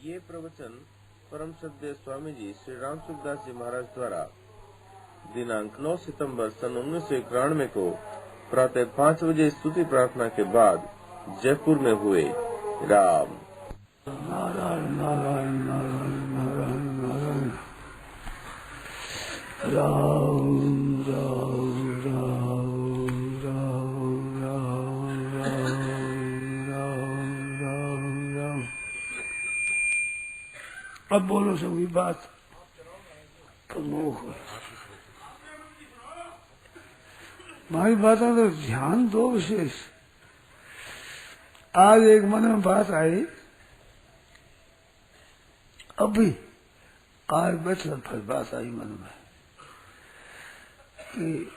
ये प्रवचन परम श्रद्धेय स्वामी जी श्री राम सुखदास जी महाराज द्वारा दिनांक 9 सितंबर सन 1991 को प्रातः 5 बजे स्तुति प्रार्थना के बाद जयपुर में हुए। राम नारायण नारायण नारायण नारायण नारायण राम राम राम राम राम राम राम राम। अब बोलो सभी बात प्रमुख हमारी बातों तो ध्यान दो विशेष। आज एक मन में बात आई, अभी आज बैठे फिर बात आई मन में कि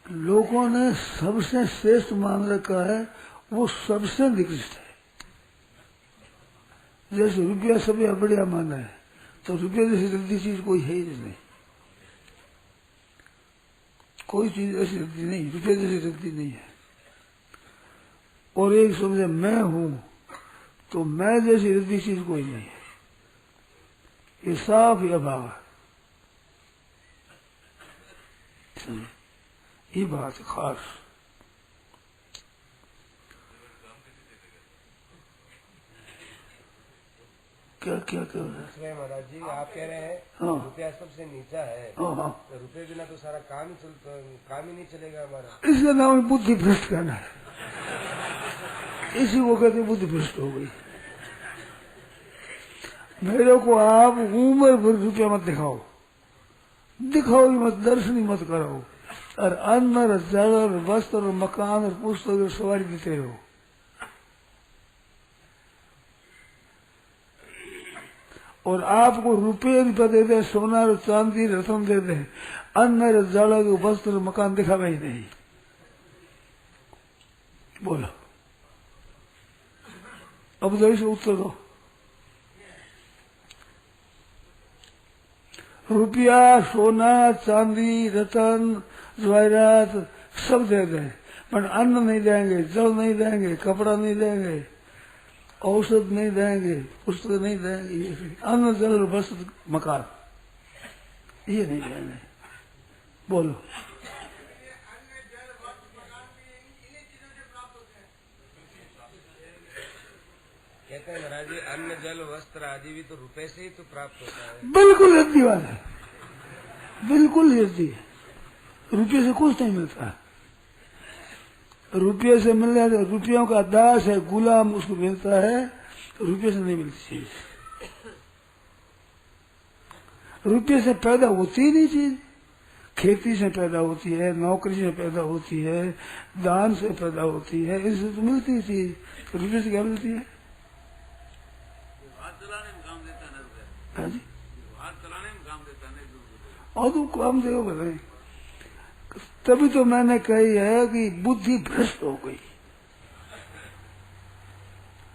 लोगों ने सबसे श्रेष्ठ मान रखा है वो सबसे निकृष्ट है। जैसे रुपया सबसे बढ़िया माना है तो रुपये जैसी जल्दी चीज कोई है ही नहीं, कोई चीज ऐसी जल्दी नहीं, रुपये जैसी जल्दी नहीं है। और एक समझे मैं हूं तो मैं जैसी जल्दी चीज कोई नहीं है, ये साफ या भाव ये बात खास। क्या क्या कह रहे हैं महाराज जी? आप कह रहे हैं हाँ। रुपया सबसे नीचा है, हाँ। तो रुपये बिना तो सारा काम ही नहीं चलेगा हमारा। इसका नाम बुद्धि भ्रष्ट करना है, इसी को कहते बुद्धि भ्रष्ट हो गई। मेरे को आप उम्र भर रुपया मत दिखाओ, दिखाओ ही मत, दर्शन ही मत कराओ, और अन्न और जल और वस्त्र और मकान और पुस्तक और सवारी देते रहो। और आपको रुपये दे दे, सोना और चांदी रत्न दे दे, अन्न और जल और वस्त्र और मकान दिखावे ही नहीं। बोलो अब जैसे उत्तर दो। रुपया सोना चांदी रतन जवाहरात सब दे दें, पर अन्न नहीं देंगे, जल नहीं देंगे, कपड़ा नहीं देंगे, औषध नहीं देंगे, पुस्तक नहीं देंगे, अन्न जल वस्त्र मकान ये नहीं देंगे। बोलो कहते हैं महाराज जी अन्न जल वस्त्र आदि भी तो रुपए से ही तो प्राप्त होता है। बिल्कुल यदि बात है, बिल्कुल यदि रुपये से कुछ नहीं मिलता। रुपये से मिलने तो रुपयों का दास है, गुलाम उसको मिलता है, तो रुपये से नहीं मिलती चीज। रुपये से पैदा होती ही नहीं चीज, खेती से पैदा होती है, नौकरी से पैदा होती है, दान से पैदा होती है, इससे तो मिलती है चीज। तो रुपये से क्या मिलती है? हाँ जी, और तो काम देखो बताए। तभी तो मैंने कही है कि बुद्धि भ्रष्ट हो गई।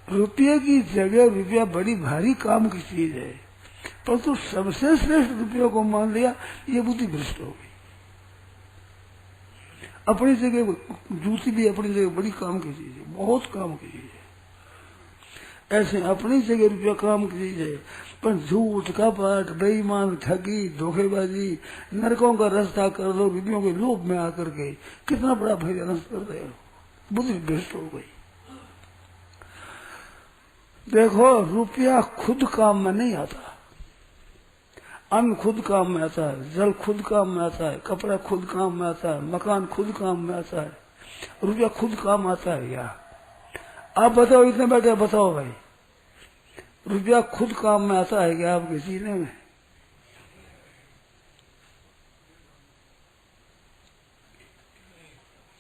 रुपये की जगह रुपया बड़ी भारी काम की चीज है, पर तो सबसे श्रेष्ठ रुपयों को मान लिया, ये बुद्धि भ्रष्ट हो गई। अपनी जगह जूती भी अपनी जगह बड़ी काम की चीज है, बहुत काम की चीज है। ऐसे अपनी जगह रुपया काम की चीज है, पर झूठ कपट बेईमान ठगी धोखेबाजी नरकों का रास्ता कर दो रुपयों के लोभ में आकर के कितना बड़ा भय नष्ट कर रहे हो। बुद्धि भ्रष्ट हो गई। देखो रुपया खुद काम में नहीं आता, अन्न खुद काम में आता है, जल खुद काम में आता है, कपड़ा खुद काम में आता है, मकान खुद काम में आता है, रुपया खुद काम आता है। क्या आप बताओ, इतने बैठे बताओ भाई, रुपया खुद काम में आता है क्या आपके जीने में?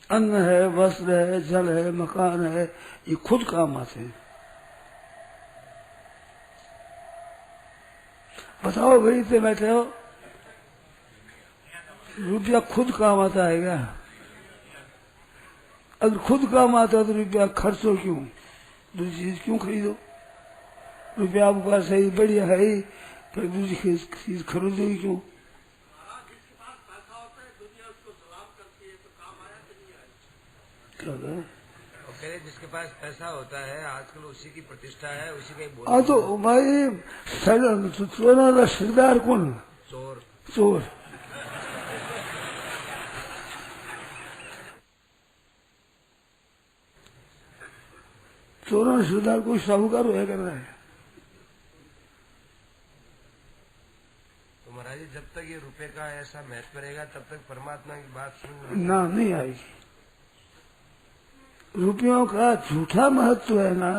अन्न है, वस्त्र है, जल है, मकान है, ये खुद काम आते हैं। बताओ भाई, इतने बैठे हो, रुपया खुद काम आता है क्या? अगर खुद काम आता है तो रुपया खर्चो क्यों, दूसरी चीज क्यों खरीदो? रुपया आपके पास है, बढ़िया है, फिर दूसरी चीज खरीदोगी क्यों? क्या पहले जिसके पास पैसा होता है आजकल उसी की प्रतिष्ठा है, उसी में आ तो भाई चोरा सरदार कौन? चोर। चोर। चोरों सरदार कोई साहूकार होया कर रहा है। तो महाराज जी जब तक ये रुपए का ऐसा महत्व रहेगा तब तक परमात्मा की बात सुन ना नहीं आएगी। रुपयों का झूठा महत्व है ना,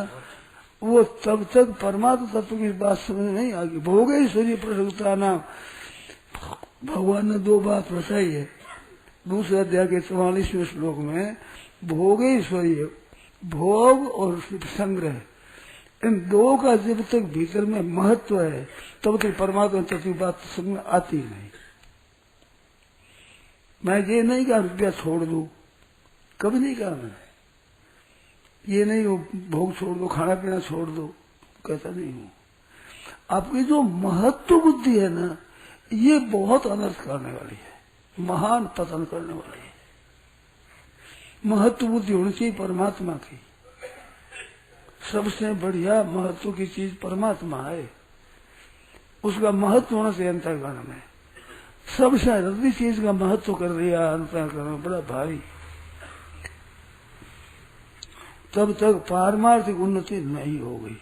वो तब तक परमात्मा तत्व की बात समझ नहीं आएगी। भोगेश्वरी प्रसन्नता नाम भगवान ने दो बात बताई है दूसरे अध्याय के 44वें श्लोक में। भोगेश्वरी भोग और संग्रह, इन दो का जब तक भीतर में महत्व है तब तक परमात्मा तत्व की बात समझ आती नहीं। मैं ये नहीं कहा रुपया छोड़ दू, कभी नहीं कहा मैंने। ये नहीं हो भोग छोड़ दो, खाना पीना छोड़ दो, कहता नहीं हूं। आपकी जो महत्व बुद्धि है ना, ये बहुत अनर्थ करने वाली है, महान पतन करने वाली है। महत्व बुद्धि होनी चाहिए परमात्मा की। सबसे बढ़िया महत्व की चीज परमात्मा है, उसका महत्व होना चाहिए अंतःकरण में। सबसे रद्दी चीज का महत्व कर दिया अंतःकरण बड़ा भारी, तब तक पारमार्थिक उन्नति नहीं हो गई।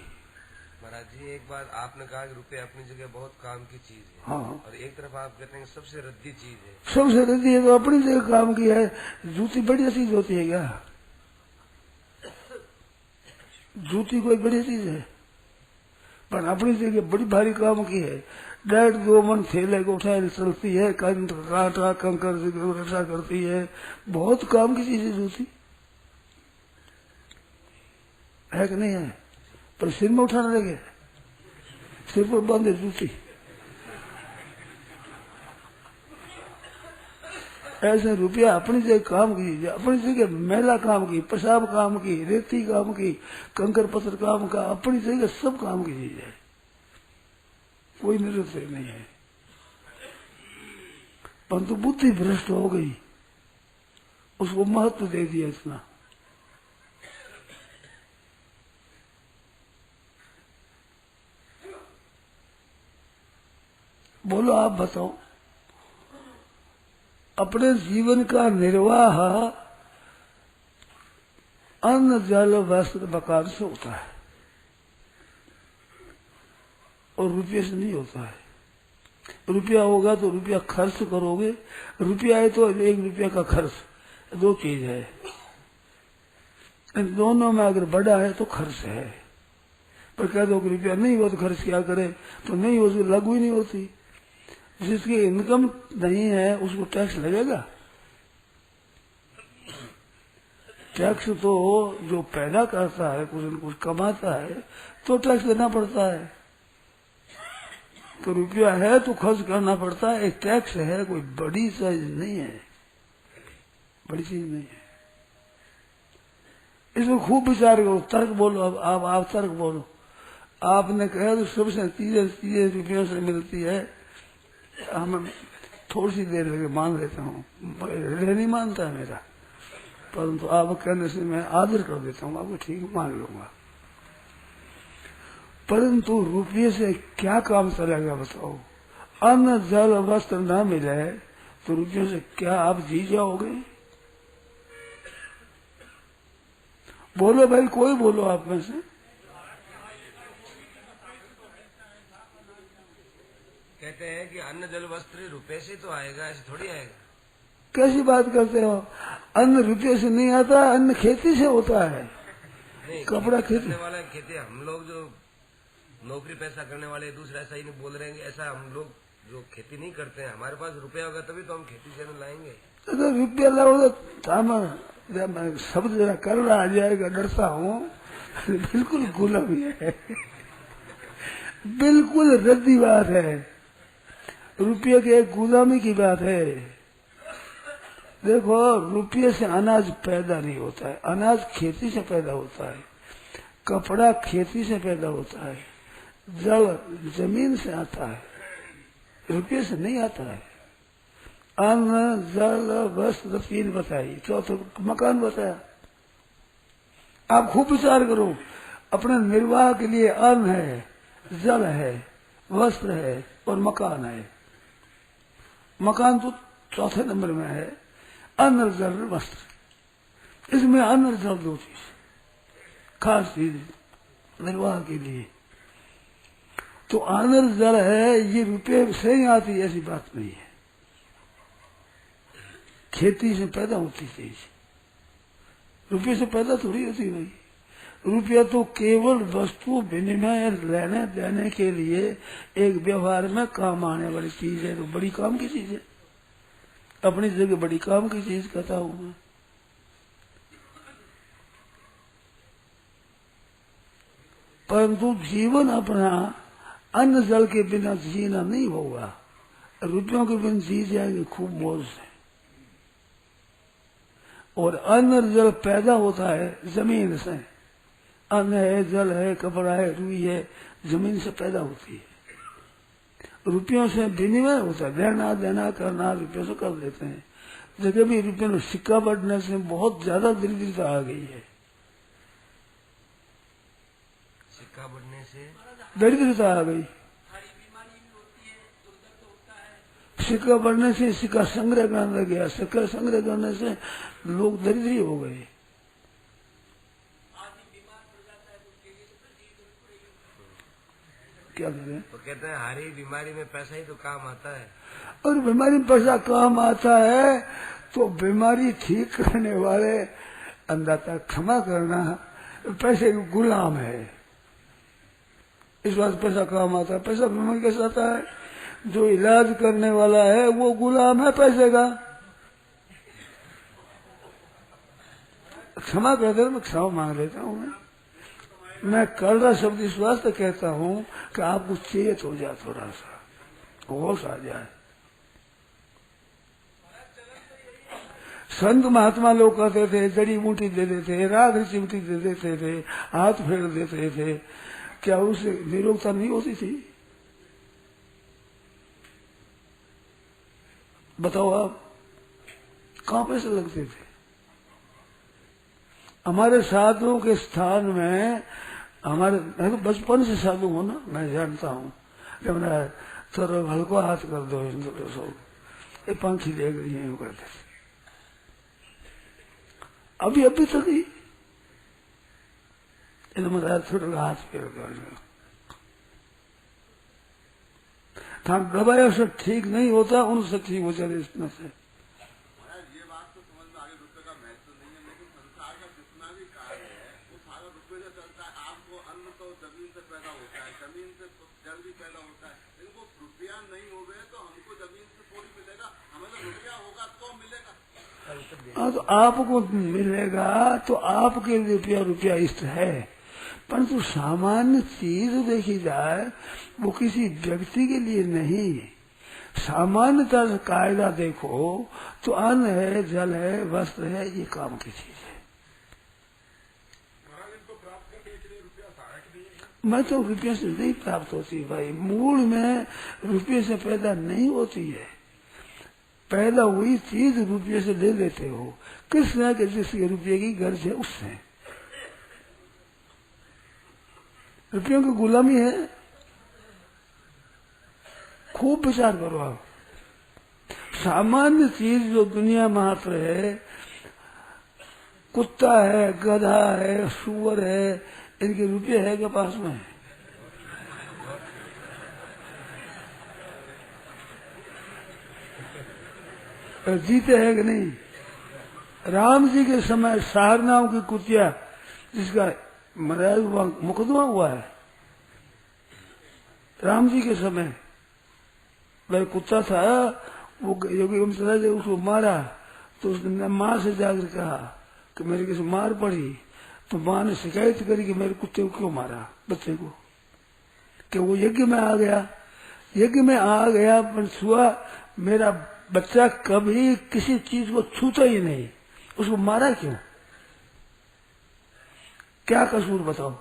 महाराज जी एक बात आपने कहा कि रुपये अपनी जगह बहुत काम की चीज है, हाँ। और एक तरफ आप कहते हैं कि सबसे रद्दी चीज है। सबसे रद्दी है तो अपनी जगह काम की है। जूती बढ़िया चीज होती है क्या? जूती कोई बढ़िया चीज है? पर अपनी जगह बड़ी भारी काम की है। 1.5-2 मन थैले को उठाए चलती है, कांटा कंकर रक्षा करती है, बहुत काम की चीज है जूती, है कि नहीं है? पर सिर में उठाने लगे, सिर पर बांधे जूती। ऐसे रुपया अपनी जगह काम की, अपनी जगह मैला काम की, पेशाब काम की, रेती काम की, कंकर पत्थर काम का, अपनी जगह सब काम की चीज है, कोई निरुपयोग नहीं है। परंतु बुद्धि भ्रष्ट हो गई, उसको महत्व दे दिया इतना। बोलो आप बताओ, अपने जीवन का निर्वाह अन्न जल वस्त्र मकान से होता है और रुपये से नहीं होता है। रुपया होगा तो रुपया खर्च करोगे, रुपया है तो 1 रुपया का खर्च, दो चीज है। इन दोनों में अगर बड़ा है तो खर्च है, पर कह दो कि रुपया नहीं हुआ तो खर्च क्या करे, तो नहीं हो तो लागू ही नहीं होती। जिसकी इनकम नहीं है उसको टैक्स लगेगा। टैक्स तो जो पैदा करता है, कुछ न कुछ कमाता है तो टैक्स देना पड़ता है। तो रुपया है तो खर्च करना पड़ता है, एक टैक्स है, कोई बड़ी चीज नहीं है, बड़ी चीज नहीं है। इसको खूब विचार करो, तर्क बोलो। अब आप तर्क बोलो। आपने कहा तो सबसे चीजें रुपयों से मिलती है, हम थोड़ी सी देर लगे मान लेता हूँ, हृदय नहीं मानता है मेरा, परंतु आप कहने से मैं आदर कर देता हूँ, आपको ठीक मान लूंगा। परंतु रुपये से क्या काम चलेगा बताओ? अन्न जल वस्त्र न मिले तो रुपये से क्या आप जी जाओगे? बोलो भाई, कोई बोलो आप में से। कहते हैं कि अन्न जल वस्त्र रुपए से तो आएगा, ऐसे थोड़ी आएगा। कैसी बात करते हो? अन्न रुपये से नहीं आता, अन्न खेती से होता है। नहीं, कपड़ा खेती वाला खेती, हम लोग जो नौकरी पैसा करने वाले दूसरा ऐसा ही नहीं बोल रहे हैं, ऐसा हम लोग जो खेती नहीं करते हैं, हमारे पास रुपया होगा तभी तो हम खेती से लाएंगे। तो रुपया लाओ तो शब्द जरा करना आ जाएगा, डरता हूँ। बिल्कुल गुलामी है, बिल्कुल रद्दी बात है। रुपये की एक गुलामी की बात है। देखो, रुपये से अनाज पैदा नहीं होता है, अनाज खेती से पैदा होता है, कपड़ा खेती से पैदा होता है, जल जमीन से आता है, रुपये से नहीं आता है। अन्न जल वस्त्र 3 बताई, चौथा मकान बताया। आप खूब विचार करो। अपने निर्वाह के लिए अन्न है, जल है, वस्त्र है और मकान है। मकान तो चौथे नंबर में है, अन्न जल वस्त्र। इसमें अन्न और जल दो चीज खास चीज निर्वाह के लिए। तो अन्न और जल है, ये रुपये से ही आती ऐसी बात नहीं है। खेती से पैदा होती चीज, रुपये से पैदा थोड़ी होती नहीं। रुपया तो केवल वस्तु विनिमय लेने देने के लिए एक व्यवहार में काम आने वाली चीज है। तो बड़ी काम की चीज है, अपनी जगह बड़ी काम की चीज कहता हूं मैं। परंतु जीवन अपना अन्न जल के बिना जीना नहीं होगा। रुपयों के बिना जी जाएंगे खूब मौज से। और अन्न और जल पैदा होता है जमीन से। अन्न है, जल है, कपड़ा है, रुई है, जमीन से पैदा होती है। रुपयों से विनिमय होता है, देना देना करना रुपयों से कर देते हैं। जगह भी रुपये में सिक्का बढ़ने से बहुत ज्यादा दरिद्रता आ गई है। सिक्का बढ़ने से दरिद्रता आ गई। सिक्का बढ़ने से सिक्का संग्रह करने लग गया। सिक्का संग्रह करने से लोग दरिद्री हो गए। क्या करें? तो कहते हैं हर ही बीमारी में पैसा ही तो काम आता है। और बीमारी में पैसा काम आता है तो बीमारी ठीक करने वाले अंदाता क्षमा करना पैसे के गुलाम है। इस बात पैसा काम आता है। पैसा बीमारी कैसे आता है? जो इलाज करने वाला है वो गुलाम है पैसे का। क्षमा कहते मैं क्षमा मांग लेता हूँ। मैं कल रहा शब्द इस वास्ते कहता हूँ कि आपको चेत हो जाए, थोड़ा सा होश आ जाए। संत महात्मा लोग कहते थे जड़ी बूटी दे देते, राग चिमटी दे देते थे, हाथ फेर देते थे। क्या उससे निरोगता नहीं होती थी? बताओ आप, कहां पैसे लगते थे? हमारे साधुओं के स्थान में हमारे, मैं तो बचपन से साधु हूं ना, मैं जानता हूँ। जब मैं थोड़ा हल्का हाथ कर दो ये पंखी देख रही है कहते थे। अभी तक ही मेरा थोड़ा हाथ फेर था। दवाइयों से ठीक नहीं होता, उनसे ठीक हो जाए इसमें से। हाँ, तो आपको मिलेगा तो आपके लिए रुपया इष्ट है। परंतु सामान्य चीज देखी जाए वो किसी व्यक्ति के लिए नहीं। सामान्यतः से कायदा देखो तो अन्न है, जल है, वस्त्र है, ये काम की चीज है। मैं तो रुपये से नहीं प्राप्त होती भाई। मूल में रुपये से पैदा नहीं होती है। पैदा हुई चीज रुपये से ले लेते हो। किस तरह के जिसके रुपये की गर्ज है उससे। रुपयों की गुलामी है। खूब विचार करो आप। सामान्य चीज जो दुनिया मात्र है, कुत्ता है, गधा है, सुअर है, इनके रुपये है के पास में? जीते हैं कि नहीं? राम जी के समय सारनाओं की कुतिया जिसका मराया हुआ मुकदमा हुआ है, राम जी के समय वह कुत्ता था, वो योगी ने उसको मारा तो उसने माँ से जाकर कहा कि मेरे किसी मार पड़ी। तो माँ ने शिकायत करी कि मेरे कुत्ते को क्यों मारा बच्चे को, कि वो यज्ञ में आ गया। यज्ञ में आ गया पर छुआ, मेरा बच्चा कभी किसी चीज को छूता ही नहीं, उसको मारा क्यों? क्या कसूर बताओ?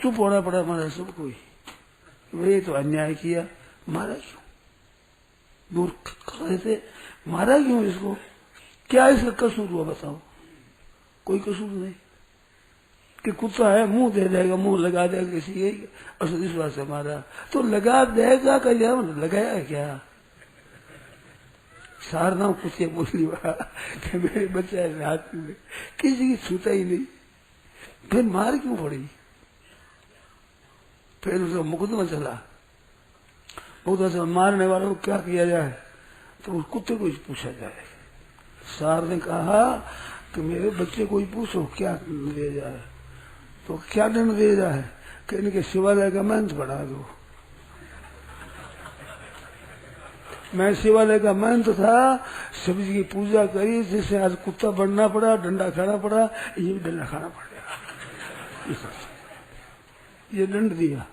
चुप होना पड़ा हमारा सबको ही। वे तो अन्याय किया, मारा क्यों? दूर खड़े थे, मारा क्यों इसको? क्या इसका कसूर हुआ बताओ? कोई कसूर नहीं। कि कुत्ता है मुंह दे देगा, मुंह लगा देगा किसी यही असद विश्वास हमारा। तो लगा देगा का जब लगाया क्या? सारना कुत्ते बोली हुआ कि मेरे बच्चा है हाथ में, किसी की छूता ही नहीं, फिर मार क्यों पड़ी? फिर उसका मुकदमा चला, मुकदमा से मारने वालों को क्या किया जाए? तो उस कुत्ते को पूछा जाए। सार ने कहा कि मेरे बच्चे को ही पूछो क्या दिया जाए। तो क्या दंड दिया जाए? कि इनके शिवालय का मंत्र बढ़ा दो। मैं शिवालय का मंत्र था, शिव जी की पूजा करी, जिससे आज कुत्ता बनना पड़ा, डंडा खाना पड़ा, ये भी डंडा खाना पड़ेगा। ये दंड दिया।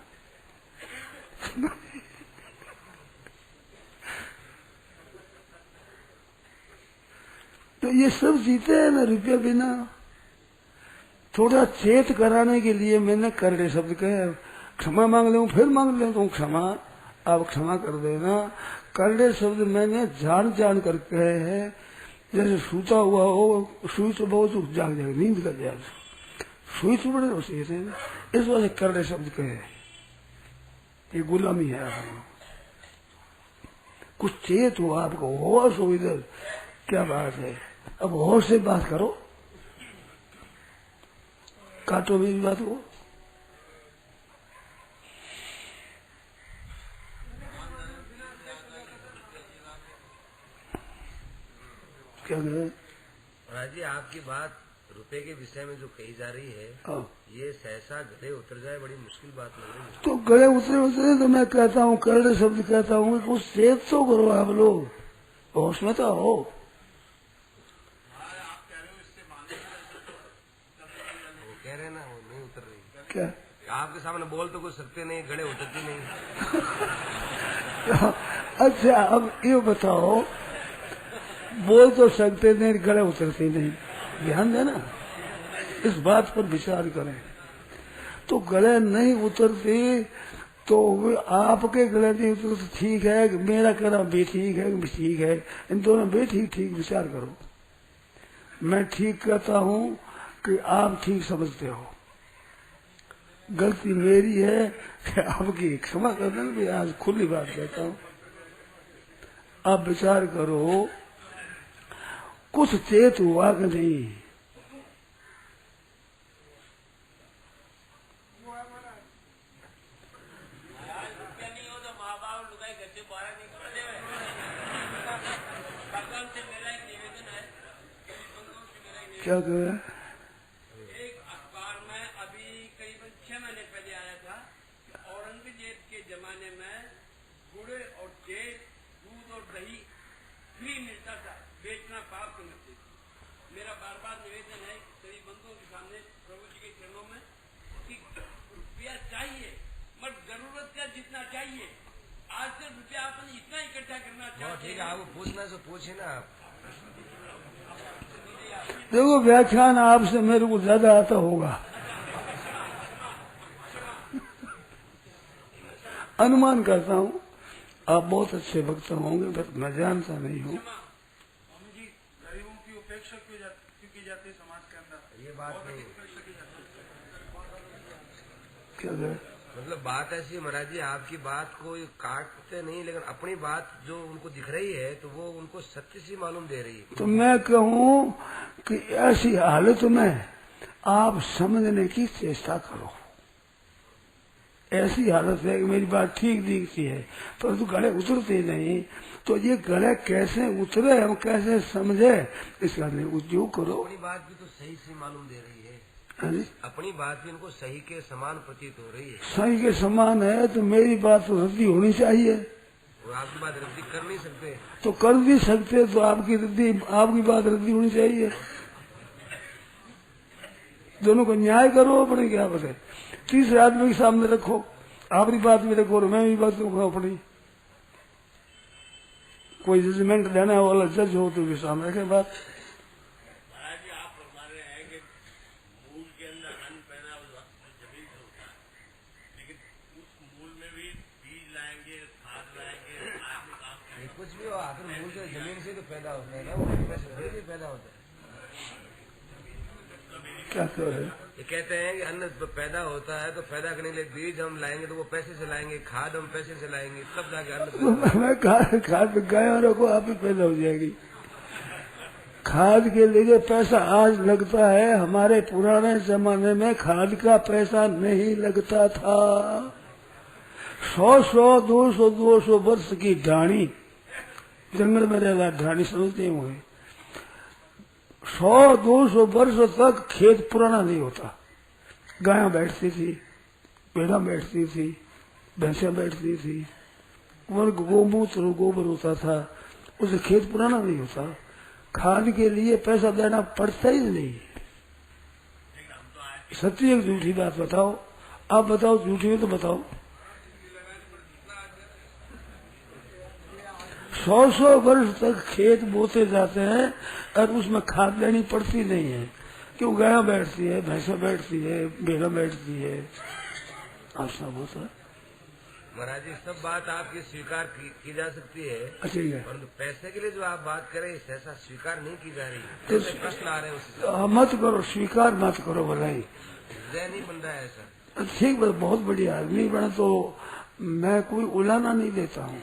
तो ये सब जीते हैं ना रुपया बिना। थोड़ा चेत कराने के लिए मैंने करड़े शब्द कहे, क्षमा मांग ले, फिर मांग ले तो क्षमा, आप क्षमा कर देना। करड़े शब्द मैंने जान जान कर कहे हैं, जैसे सूता हुआ हो, सुई तो बहुत जाग जाग नींद कर जाए, सुई तो बड़े उसे इस वजह से करड़े शब्द कहे। ये गुलामी है आपको। कुछ चेत हो, आपको होश हो, इधर क्या बात है। अब होश से बात करो, काटो मेरी बात को। क्या कहे महाराज जी, आपकी बात रुपए के विषय में जो कही जा रही है, ये सहसा गले उतर जाए, बड़ी मुश्किल बात लग रही है। तो गले उतरे तो मैं कहता हूँ, करड़े शब्द कहता हूँ, कुछ चेत तो करो आप लोग, होश में तो हो। कह रहे ना, वो नहीं उतर रही। क्या आपके सामने बोल तो कुछ सकते नहीं, गले उतरती नहीं। अच्छा, अब ये बताओ, बोल तो सकते नहीं, गले उतरते नहीं, ध्यान देना, इस बात पर विचार करें। तो गले नहीं उतरते तो आपके गले नहीं उतरते ठीक है, कि मेरा कहना भी ठीक है कि ठीक है, इन दोनों भी ठीक ठीक विचार करो। मैं ठीक कहता हूँ कि आप ठीक समझते हो, गलती मेरी है कि आपकी क्षमा कर देना। भी आज खुली बात कहता हूँ, आप विचार करो, कुछ चेत हुआ कि नहीं? क्या कह रहा है? एक अखबार में अभी करीबन 6 महीने पहले आया था कि औरंगजेब के जमाने में गुड़ और तेल, दूध और दही फ्री मिलता था, बेचना पाप समझते थे। मेरा बार बार निवेदन है सभी बंधुओं के सामने, प्रभु जी के चरणों में, कि रुपया चाहिए बट जरूरत का जितना चाहिए। आज से रुपया अपन इतना इकट्ठा करना चाहिए। ठीक है, आपको पूछना तो पूछे ना आप। देखो, व्याख्यान आपसे मेरे को ज्यादा आता होगा, अनुमान करता हूँ आप बहुत अच्छे वक्ता होंगे, बस मैं जानता नहीं हूँ। जी, गरीबों की उपेक्षा क्यों की जाती है समाज के अंदर? ये बात नहीं, क्या करें? मतलब बात ऐसी है महाराज जी, आपकी बात को काटते नहीं, लेकिन अपनी बात जो उनको दिख रही है तो वो उनको सत्य सी मालूम दे रही है। तो मैं कहूँ कि ऐसी हालत में आप समझने की चेष्टा करो। ऐसी हालत है कि मेरी बात ठीक दिखती है परंतु गले उतरते नहीं, तो ये गले कैसे उतरे, हम कैसे समझे, इसका नहीं उद्योग करो। अपनी बात भी तो सही सी मालूम दे रही है, हाँ, अपनी बात भी उनको सही के समान प्रतीत हो रही है। सही के समान है तो मेरी बात तो रद्दी होनी चाहिए। वो आपकी बात रद्दी कर नहीं सकते, तो कर भी सकते, तो आपकी बात रद्दी होनी चाहिए। दोनों को न्याय करो, अपने क्या बता, तीसरे आदमी के सामने रखो, आपकी बात भी रखो और मैं भी बात रखूँ अपनी। कोई जजमेंट देने वाला जज हो तो भी सामने रखे बात। कुछ भी हो, आखिर मूल तो जमीन से तो पैदा होता है ना, वो पैसे थोड़ी पैदा होता है। क्या कह रहे हैं? ये कहते हैं कि अन्न पैदा होता है तो पैदा करने के लिए बीज हम लाएंगे तो वो पैसे से लाएंगे, खाद हम पैसे से लाएंगे, तब जाके अन्न पैदा होगा। मैं खाद गायों रखो आप ही पैदा हो जाएगी। खाद के लिए पैसा आज लगता है, हमारे पुराने जमाने में खाद का पैसा नहीं लगता था। 100 200 वर्ष की ढाणी, जंगल में रहना ढाणी समझते होंगे, 100 200 वर्ष तक खेत पुराना नहीं होता। गायें बैठती थी, भेड़ा बैठती थी, भैंसें बैठती थी, और गोमूत्र गोबर होता था, उसे खेत पुराना नहीं होता। खाद के लिए पैसा देना पड़ता ही नहीं। सच्ची एक झूठी बात बताओ, आप बताओ, झूठी हो तो बताओ। 100 वर्ष तक खेत बोते जाते हैं और उसमें खाद लेनी पड़ती नहीं है, क्यों? गाय बैठती है, भैंसा बैठती है, भेड़ा बैठती है, आप सब होता है। महाराज जी, सब बात आपकी स्वीकार की जा सकती है, अच्छा है, परंतु पैसे के लिए जो आप बात करें ऐसा स्वीकार नहीं की जा रही। तो जैसे प्रश्न आ रहे हैं उससे मत करो, स्वीकार मत करो, भलाई हृदय नहीं बन रहा है ऐसा। ठीक, बहुत बढ़िया आदमी बना तो मैं कोई उलाना नहीं देता हूँ,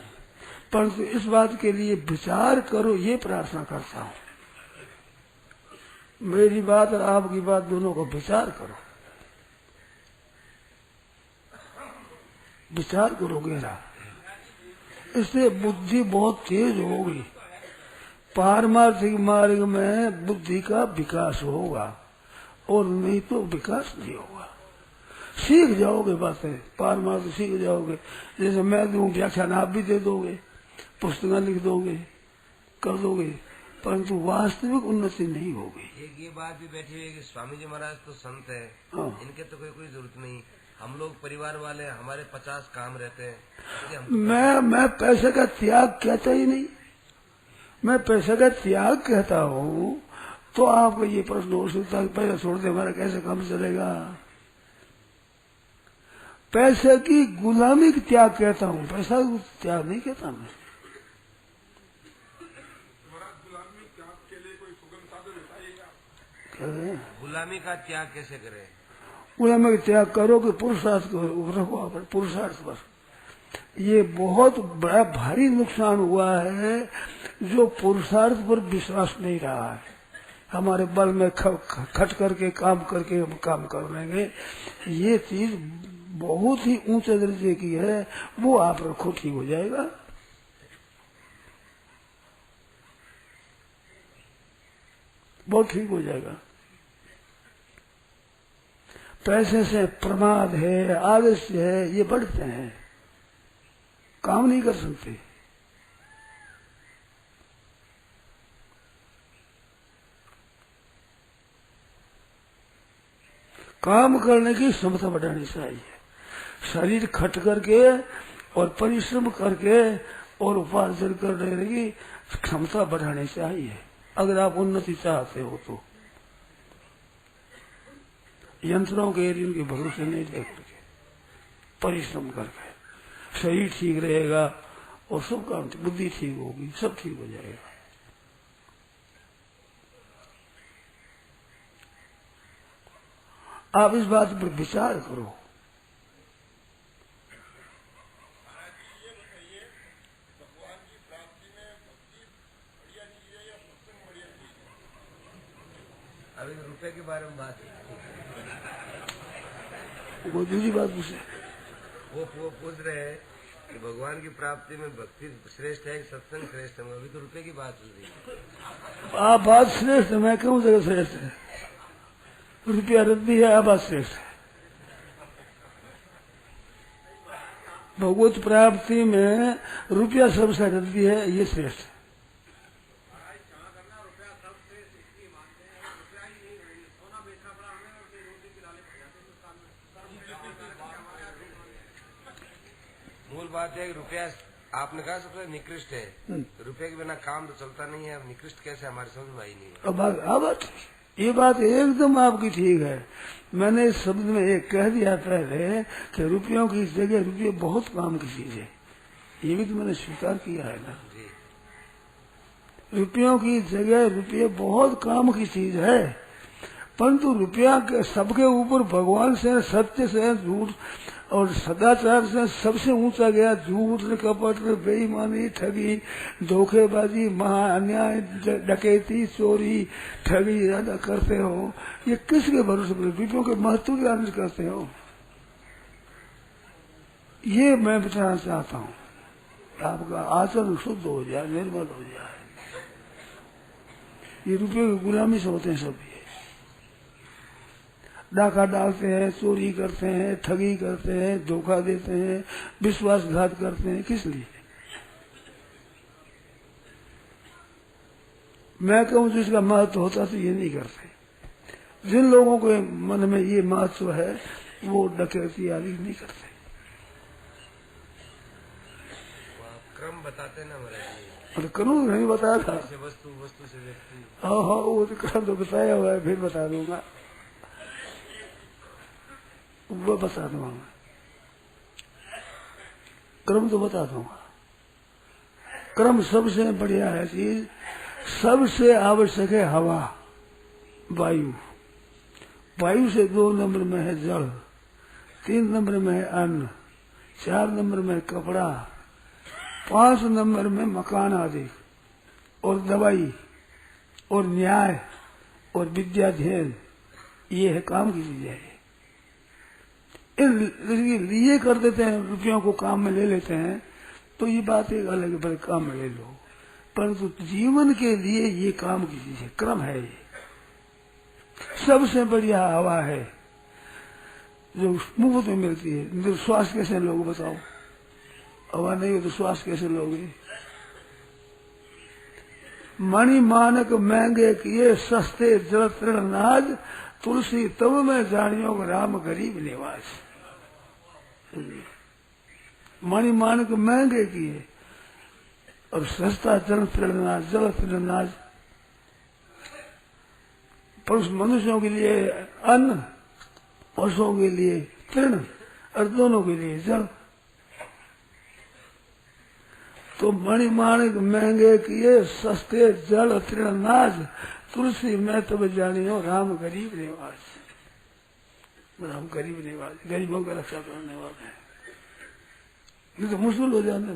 परंतु इस बात के लिए विचार करो, ये प्रार्थना करता हूँ। मेरी बात और आपकी बात दोनों को विचार करो, विचार करोगे ना, इससे बुद्धि बहुत तेज होगी। पारमार्थिक मार्ग में बुद्धि का विकास होगा, और नहीं तो विकास नहीं होगा। सीख जाओगे बातें, पारमार्थ सीख जाओगे। जैसे मैं दूं व्याख्यान, आप भी दे दोगे, पुस्तकें लिख दोगे, कर दोगे, परंतु वास्तविक उन्नति नहीं होगी। एक ये बात भी बैठी हुई है कि स्वामी जी महाराज तो संत है, हाँ। इनके तो कोई जरूरत नहीं। हम लोग परिवार वाले, हमारे 50 काम रहते हैं, इसलिए हम मैं पैसे का त्याग कहता ही नहीं। मैं पैसे का त्याग कहता हूँ तो आपको ये प्रश्न हो सकता है, पैसा छोड़ दे, हमारा कैसे काम चलेगा? पैसे की गुलामी का त्याग कहता हूँ, पैसा त्याग नहीं कहता मैं। गुलामी का त्याग कैसे करें? गुलामी का त्याग करो कि पुरुषार्थ को रखो, अपन पुरुषार्थ पर। ये बहुत बड़ा भारी नुकसान हुआ है जो पुरुषार्थ पर विश्वास नहीं रहा है। हमारे बल में खट करके काम करके हम काम कर लेंगे, ये चीज बहुत ही ऊंचे दर्जे की है, वो आप रखो, ठीक हो जाएगा। बहुत ठीक हो जाएगा। पैसे से प्रमाद है, आलस्य है, ये बढ़ते हैं, काम नहीं कर सकते। काम करने की क्षमता बढ़ानी चाहिए। शरीर खट करके और परिश्रम करके और उपार्जन करने की क्षमता बढ़ानी चाहिए, अगर आप उन्नति चाहते हो तो। यंत्रों के इनके भरोसे नहीं रह करके परिश्रम करके शरीर ठीक रहेगा और सब काम, बुद्धि ठीक होगी, सब ठीक हो जाएगा। आप इस बात पर विचार करो। अभी रुपए के बारे में बात है, वो दूसरी बात पूछे, वो पूछ रहे हैं कि भगवान की प्राप्ति में भक्ति श्रेष्ठ है कि सत्संग श्रेष्ठ है? अभी तो रुपए की बात चल रही है। आप बात श्रेष्ठ है, मैं क्यों जगह श्रेष्ठ है? रुपया रद्दी है, आप बात श्रेष्ठ है। भगवत प्राप्ति में रुपया सबसे रद्दी है, ये श्रेष्ठ है। मूल बात है कि रुपया, आपने कहा सबसे निकृष्ट है, रुपए के बिना काम तो चलता नहीं है। अब निकृष्ट कैसे, हमारी समझ में आई नहीं है। अब ये बात एकदम आपकी ठीक है। मैंने इस शब्द में एक कह दिया पहले कि रुपयों की जगह रुपये बहुत काम की चीज है, ये भी तो मैंने स्वीकार किया है ना। रुपयों की जगह रुपये बहुत काम की चीज है, परंतु रुपया के सबके ऊपर भगवान से, सत्य से, झूठ और सदाचार से सबसे ऊंचा गया झूठ, कपट, बेईमानी, ठगी, धोखेबाजी, महा अन्याय, डकैती, चोरी, ठगी ज्यादा करते हो। ये किसके भरोसे पर? रुपयों के महत्व के आनंद करते हो। ये मैं बताना चाहता हूँ। आपका आचरण शुद्ध हो जाए, निर्मल हो जाए। ये रुपये की गुलामी से होते हैं सब। ये डाका डालते हैं, चोरी करते हैं, ठगी करते हैं, धोखा देते हैं, विश्वासघात करते हैं। किस लिए? मैं कहूं जिसका महत्व होता तो ये नहीं करते। जिन लोगों के मन में ये महत्व है वो डकैती आदि नहीं करते। क्रम बताते ना महाराज। और करूँ नहीं बताया था। वस्तु, वस्तु से व्यक्ति। हाँ हाँ, वो तो क्रम तो बताया हुआ है, फिर बता दूंगा, वो बता दूंगा मैं। क्रम तो बता दूंगा। क्रम सबसे बढ़िया है चीज। सबसे आवश्यक है हवा, वायु। वायु से 2 नंबर में है जल, 3 नंबर में है अन्न, 4 नंबर में है कपड़ा, 5 नंबर में मकान आदि और दवाई और न्याय और विद्याध्ययन। ये है काम की चीजें है। लिए कर देते हैं, रुपयों को काम में ले लेते हैं, तो ये बात एक अलग है, काम में ले लो। परंतु जीवन के लिए ये काम की चीज है, क्रम है। ये सबसे बढ़िया हवा है जो मुफ्त में मिलती है। श्वास कैसे लोग बताओ? हवा नहीं हो तो श्वास कैसे लोगे? मणि मानक महंगे किए, सस्ते जल तृण नाज, तुलसी तब में जानियो राम गरीब निवास। मणि मानक महंगे किए और सस्ता जल तृणनाज, जल तृणनाज। पर उस मनुष्यों के लिए अन्न, पशुओं के लिए तृण और दोनों के लिए जल। तो मणि माणिक महंगे किए, सस्ते जल तृणनाज, तुलसी मैं तब जानियो राम गरीब निवास। राम गरीब निवास, गरीबों का रक्षा करने वाले हैं। ये तो मुश्किल हो जाने।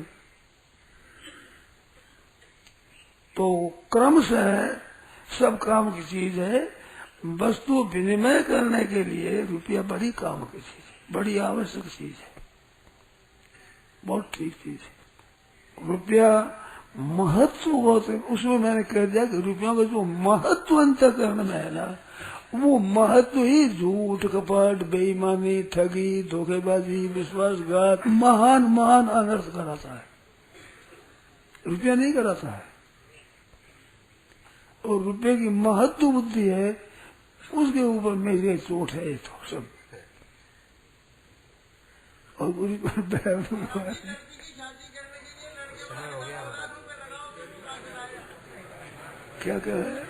तो क्रम से सब काम की चीज है। वस्तु विनिमय करने के लिए रुपया बड़ी काम की चीज है, बड़ी आवश्यक चीज है, बहुत ठीक चीज है। रुपया महत्व बहुत है। उसमें मैंने कह दिया कि रुपयों का जो महत्व अंतःकरण में है ना, वो महत्व ही झूठ, कपट, बेईमानी, ठगी, धोखेबाजी, विश्वासघात, महान महान अनर्थ कराता है। रुपया नहीं कराता है। और रुपये की महत्व बुद्धि है, उसके ऊपर मेरी चोट है। ये तो सब और पूरी क्या कह रहे हैं?